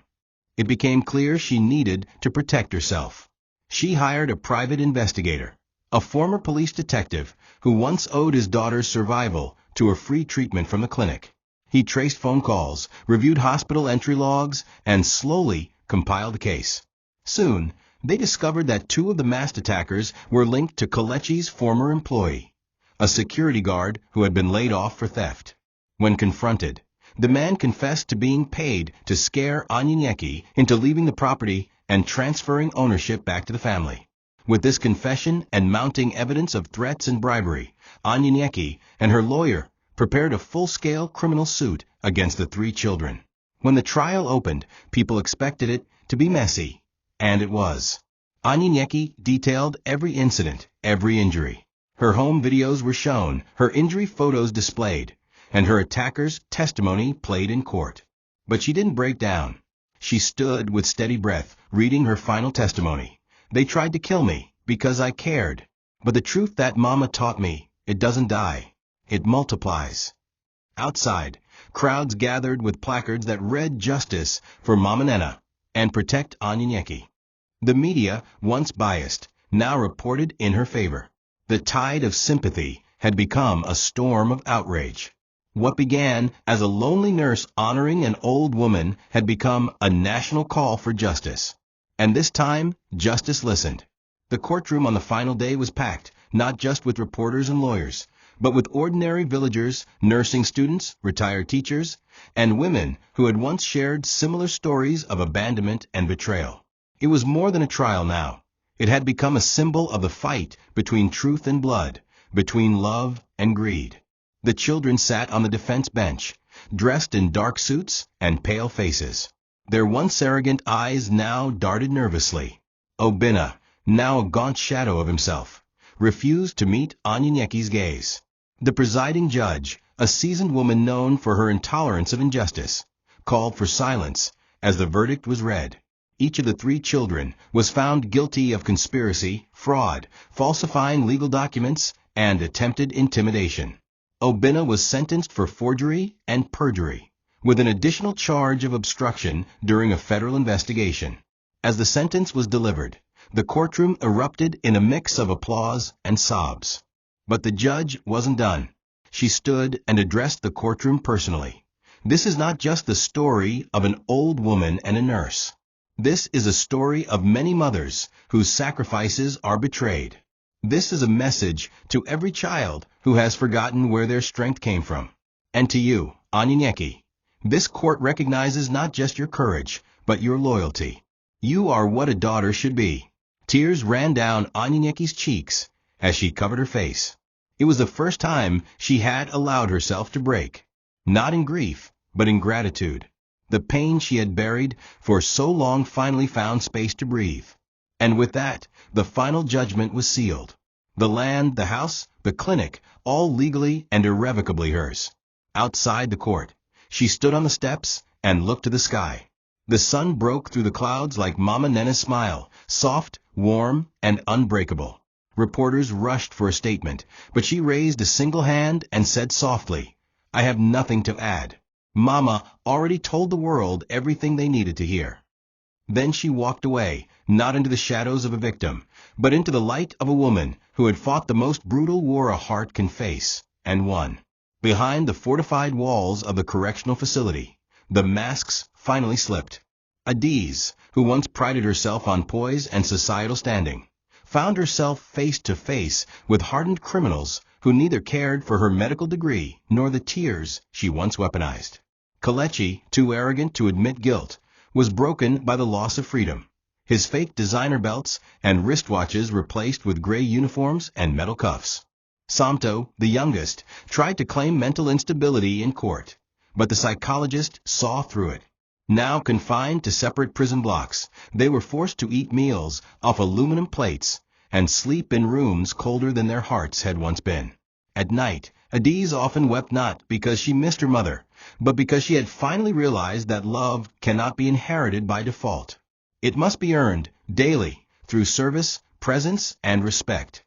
It became clear she needed to protect herself. She hired a private investigator, a former police detective who once owed his daughter's survival to a free treatment from the clinic. He traced phone calls, reviewed hospital entry logs, and slowly compiled a case. Soon, they discovered that two of the masked attackers were linked to Kelechi's former employee, a security guard who had been laid off for theft. When confronted, the man confessed to being paid to scare Anyi and Nenna into leaving the property and transferring ownership back to the family. With this confession and mounting evidence of threats and bribery, Anyi and Nenna and her lawyer prepared a full-scale criminal suit against the three children. When the trial opened, people expected it to be messy, and it was. Anyi and Nenna detailed every incident, every injury. Her home videos were shown, her injury photos displayed, and her attacker's testimony played in court. But she didn't break down. She stood with steady breath, reading her final testimony. They tried to kill me because I cared. But the truth that Mama taught me, it doesn't die. It multiplies. Outside, crowds gathered with placards that read justice for Mama Nnenna and protect Anyi and Nenna. The media, once biased, now reported in her favor. The tide of sympathy had become a storm of outrage. What began as a lonely nurse honoring an old woman had become a national call for justice. And this time, justice listened. The courtroom on the final day was packed, not just with reporters and lawyers, but with ordinary villagers, nursing students, retired teachers, and women who had once shared similar stories of abandonment and betrayal. It was more than a trial now. It had become a symbol of the fight between truth and blood, between love and greed. The children sat on the defense bench, dressed in dark suits and pale faces. Their once arrogant eyes now darted nervously. Obinna, now a gaunt shadow of himself, refused to meet Anyi and Nenna's gaze. The presiding judge, a seasoned woman known for her intolerance of injustice, called for silence as the verdict was read. Each of the three children was found guilty of conspiracy, fraud, falsifying legal documents, and attempted intimidation. Obinna was sentenced for forgery and perjury, with an additional charge of obstruction during a federal investigation. As the sentence was delivered, the courtroom erupted in a mix of applause and sobs. But the judge wasn't done. She stood and addressed the courtroom personally. This is not just the story of an old woman and a nurse. This is a story of many mothers whose sacrifices are betrayed. This is a message to every child who has forgotten where their strength came from. And to you, Anyi and Nenna, this court recognizes not just your courage, but your loyalty. You are what a daughter should be. Tears ran down Anyi and Nenna's cheeks as she covered her face. It was the first time she had allowed herself to break. Not in grief, but in gratitude. The pain she had buried for so long finally found space to breathe. And with that, the final judgment was sealed. The land, the house, the clinic, all legally and irrevocably hers. Outside the court, she stood on the steps and looked to the sky. The sun broke through the clouds like Mama Nnenna's smile, soft, warm, and unbreakable. Reporters rushed for a statement, but she raised a single hand and said softly, "I have nothing to add. Mama already told the world everything they needed to hear." Then she walked away, not into the shadows of a victim, but into the light of a woman who had fought the most brutal war a heart can face, and won. Behind the fortified walls of the correctional facility, the masks finally slipped. Adiz, who once prided herself on poise and societal standing, found herself face to face with hardened criminals who neither cared for her medical degree nor the tears she once weaponized. Kelechi, too arrogant to admit guilt, was broken by the loss of freedom, his fake designer belts and wristwatches replaced with gray uniforms and metal cuffs. Samto, the youngest, tried to claim mental instability in court, but the psychologist saw through it. Now confined to separate prison blocks, they were forced to eat meals off aluminum plates and sleep in rooms colder than their hearts had once been. At night, Adiz often wept not because she missed her mother, but because she had finally realized that love cannot be inherited by default. It must be earned daily through service, presence, and respect.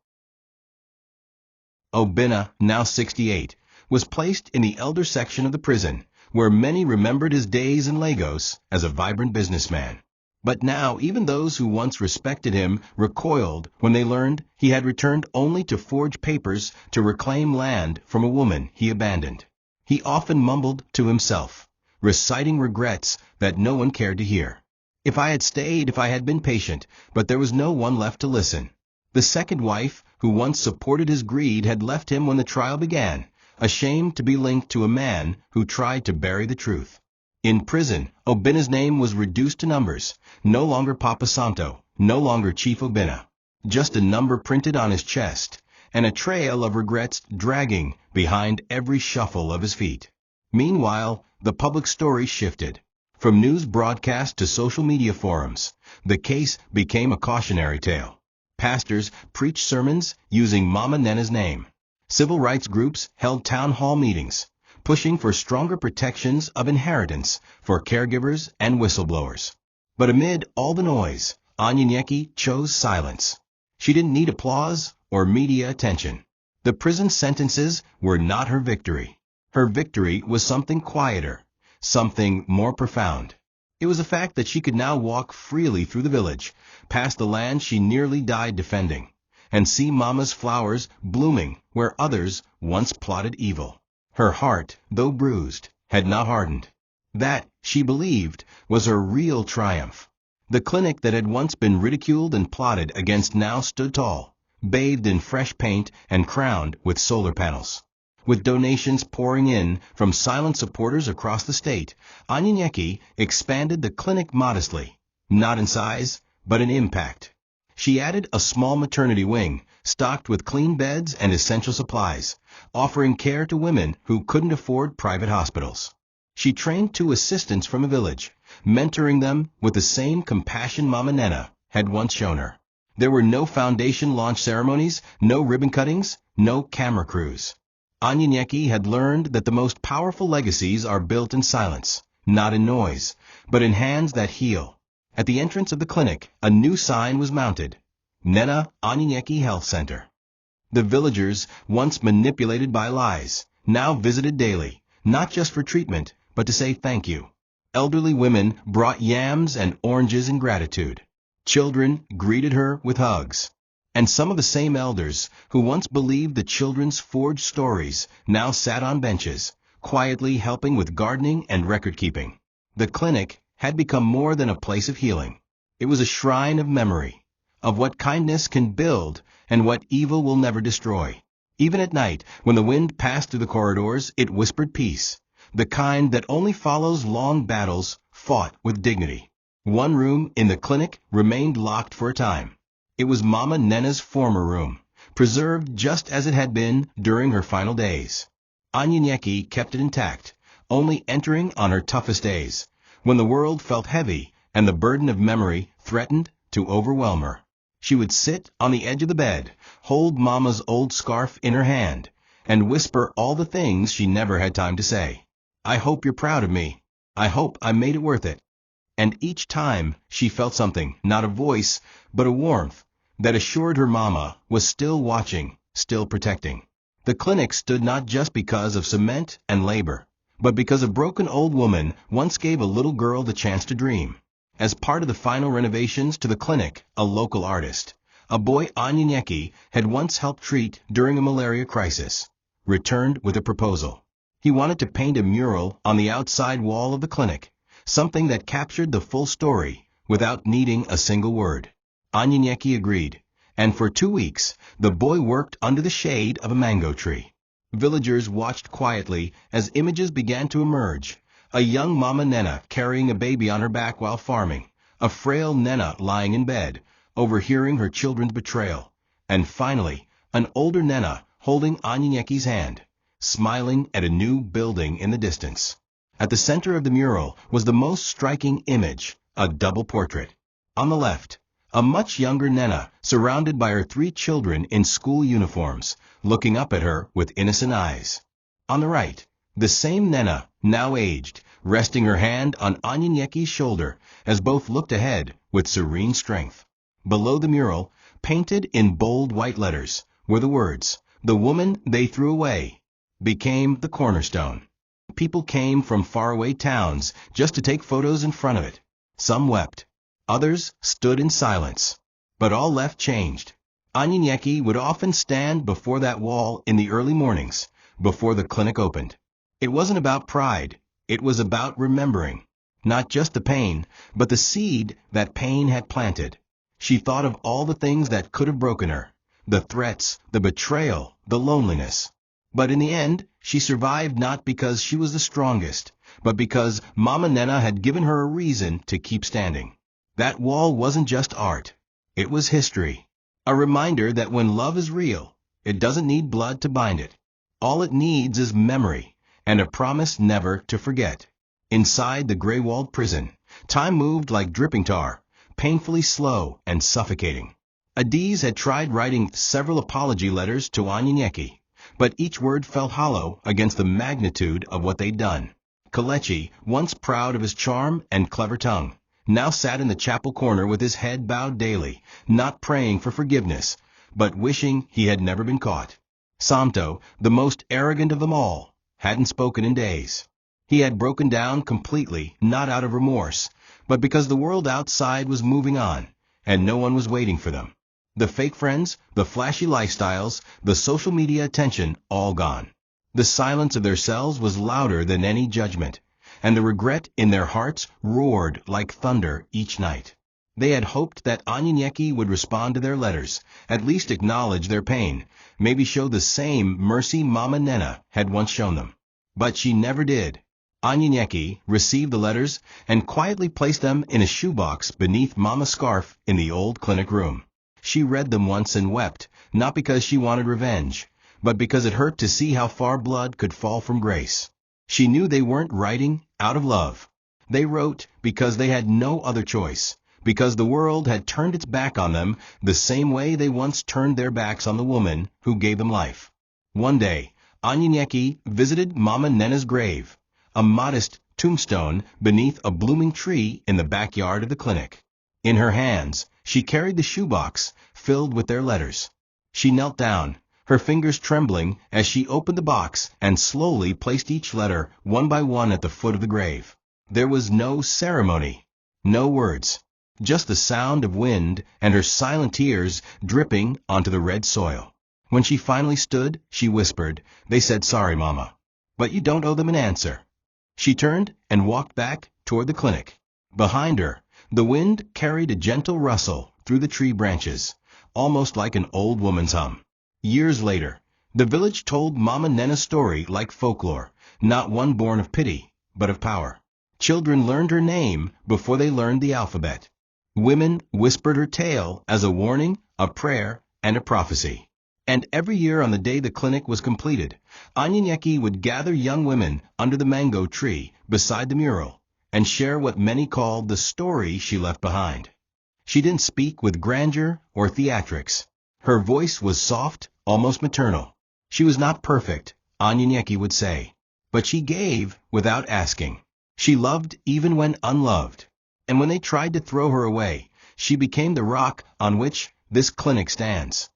Obinna, now 68, was placed in the elder section of the prison, where many remembered his days in Lagos as a vibrant businessman. But now even those who once respected him recoiled when they learned he had returned only to forge papers to reclaim land from a woman he abandoned. He often mumbled to himself, reciting regrets that no one cared to hear. If I had been patient, but there was no one left to listen. The second wife, who once supported his greed, had left him when the trial began, ashamed to be linked to a man who tried to bury the truth. In prison, Obinna's name was reduced to numbers, no longer Papa Santo, no longer Chief Obinna. Just a number printed on his chest, and a trail of regrets dragging behind every shuffle of his feet. Meanwhile, the public story shifted. From news broadcasts to social media forums, the case became a cautionary tale. Pastors preached sermons using Mama Nnenna's name. Civil rights groups held town hall meetings, pushing for stronger protections of inheritance for caregivers and whistleblowers. But amid all the noise, Anyi and Nenna chose silence. She didn't need applause or media attention. The prison sentences were not her victory. Her victory was something quieter, something more profound. It was the fact that she could now walk freely through the village, past the land she nearly died defending, and see Mama's flowers blooming where others once plotted evil. Her heart, though bruised, had not hardened. That, she believed, was her real triumph. The clinic that had once been ridiculed and plotted against now stood tall, bathed in fresh paint and crowned with solar panels. With donations pouring in from silent supporters across the state, Anyi and Nenna expanded the clinic modestly, not in size, but in impact. She added a small maternity wing, stocked with clean beds and essential supplies, offering care to women who couldn't afford private hospitals. She trained 2 assistants from a village, mentoring them with the same compassion Mama Nnenna had once shown her. There were no foundation launch ceremonies, no ribbon cuttings, no camera crews. Anyi and Nenna had learned that the most powerful legacies are built in silence, not in noise, but in hands that heal. At the entrance of the clinic, a new sign was mounted: Nenna Anyi and Nenna Health Center. The villagers, once manipulated by lies, now visited daily, not just for treatment, but to say thank you. Elderly women brought yams and oranges in gratitude. Children greeted her with hugs. And some of the same elders who once believed the children's forged stories now sat on benches, quietly helping with gardening and record-keeping. The clinic had become more than a place of healing. It was a shrine of memory, of what kindness can build and what evil will never destroy. Even at night, when the wind passed through the corridors, it whispered peace, the kind that only follows long battles fought with dignity. One room in the clinic remained locked for a time. It was Mama Nnenna's former room, preserved just as it had been during her final days. Anyi and Nenna kept it intact, only entering on her toughest days, when the world felt heavy and the burden of memory threatened to overwhelm her. She would sit on the edge of the bed, hold Mama's old scarf in her hand, and whisper all the things she never had time to say. I hope you're proud of me. I hope I made it worth it. And each time she felt something, not a voice, but a warmth, that assured her Mama was still watching, still protecting. The clinic stood not just because of cement and labor, but because a broken old woman once gave a little girl the chance to dream. As part of the final renovations to the clinic, a local artist, a boy Anyi and Nenna had once helped treat during a malaria crisis, returned with a proposal. He wanted to paint a mural on the outside wall of the clinic, something that captured the full story without needing a single word. Anyi and Nenna agreed, and for 2 weeks the boy worked under the shade of a mango tree. Villagers watched quietly as images began to emerge. A young Mama Nnenna carrying a baby on her back while farming, a frail Nenna lying in bed, overhearing her children's betrayal, and finally, an older Nenna holding Anyi and Nenna's hand, smiling at a new building in the distance. At the center of the mural was the most striking image, a double portrait. On the left, a much younger Nenna, surrounded by her 3 children in school uniforms, looking up at her with innocent eyes. On the right, the same Nenna, now aged, resting her hand on Anyi and Nenna's shoulder as both looked ahead with serene strength. Below the mural, painted in bold white letters, were the words, "The woman they threw away became the cornerstone." People came from faraway towns just to take photos in front of it. Some wept. Others stood in silence. But all left changed. Anyi and Nenna would often stand before that wall in the early mornings, before the clinic opened. It wasn't about pride. It was about remembering. Not just the pain, but the seed that pain had planted. She thought of all the things that could have broken her. The threats, the betrayal, the loneliness. But in the end, she survived not because she was the strongest, but because Mama Nnenna had given her a reason to keep standing. That wall wasn't just art. It was history. A reminder that when love is real, it doesn't need blood to bind it. All it needs is memory, and a promise never to forget. Inside the gray-walled prison, time moved like dripping tar, painfully slow and suffocating. Adiz had tried writing several apology letters to Anyi and Nenna, but each word felt hollow against the magnitude of what they'd done. Kelechi, once proud of his charm and clever tongue, now sat in the chapel corner with his head bowed daily, not praying for forgiveness, but wishing he had never been caught. Samto, the most arrogant of them all, hadn't spoken in days. He had broken down completely, not out of remorse, but because the world outside was moving on, and no one was waiting for them. The fake friends, the flashy lifestyles, the social media attention, all gone. The silence of their cells was louder than any judgment, and the regret in their hearts roared like thunder each night. They had hoped that Anyi and Nenna would respond to their letters, at least acknowledge their pain, maybe show the same mercy Mama Nnenna had once shown them. But she never did. Anyi and Nenna received the letters and quietly placed them in a shoebox beneath Mama's scarf in the old clinic room. She read them once and wept, not because she wanted revenge, but because it hurt to see how far blood could fall from grace. She knew they weren't writing out of love. They wrote because they had no other choice, because the world had turned its back on them the same way they once turned their backs on the woman who gave them life. One day, Anyi and Nenna visited Mama Nnenna's grave, a modest tombstone beneath a blooming tree in the backyard of the clinic. In her hands, she carried the shoebox filled with their letters. She knelt down, her fingers trembling as she opened the box and slowly placed each letter one by one at the foot of the grave. There was no ceremony, no words, just the sound of wind and her silent tears dripping onto the red soil. When she finally stood, she whispered, "They said sorry, Mama, but you don't owe them an answer." She turned and walked back toward the clinic. Behind her, the wind carried a gentle rustle through the tree branches, almost like an old woman's hum. Years later, the village told Mama Nnenna's story like folklore, not one born of pity, but of power. Children learned her name before they learned the alphabet. Women whispered her tale as a warning, a prayer, and a prophecy. And every year on the day the clinic was completed, Anyi and Nenna would gather young women under the mango tree beside the mural and share what many called the story she left behind. She didn't speak with grandeur or theatrics. Her voice was soft, almost maternal. She was not perfect, Anyi and Nenna would say, but she gave without asking. She loved even when unloved. And when they tried to throw her away, she became the rock on which this clinic stands.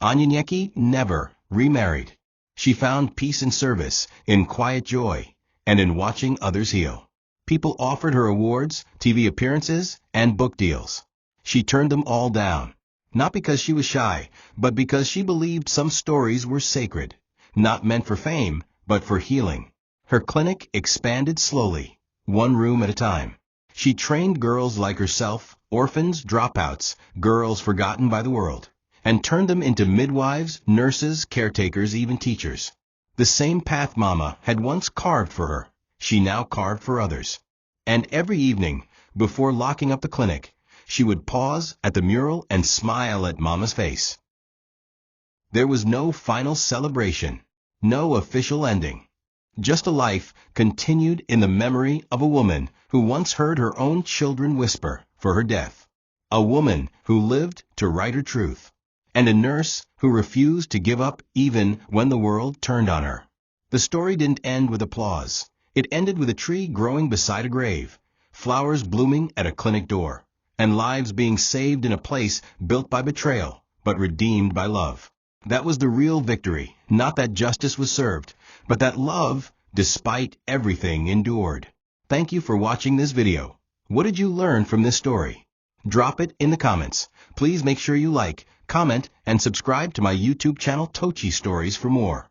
Anyi and Nenna never remarried. She found peace in service, in quiet joy, and in watching others heal. People offered her awards, TV appearances, and book deals. She turned them all down, not because she was shy, but because she believed some stories were sacred, not meant for fame, but for healing. Her clinic expanded slowly, one room at a time. She trained girls like herself, orphans, dropouts, girls forgotten by the world, and turned them into midwives, nurses, caretakers, even teachers. The same path Mama had once carved for her, she now carved for others. And every evening, before locking up the clinic, she would pause at the mural and smile at Mama's face. There was no final celebration, no official ending. Just a life continued in the memory of a woman who once heard her own children whisper for her death. A woman who lived to write her truth. And a nurse who refused to give up even when the world turned on her. The story didn't end with applause. It ended with a tree growing beside a grave, flowers blooming at a clinic door, and lives being saved in a place built by betrayal, but redeemed by love. That was the real victory, not that justice was served, but that love, despite everything, endured. Thank you for watching this video. What did you learn from this story? Drop it in the comments. Please make sure you like, comment, and subscribe to my YouTube channel TOCHI Stories for more.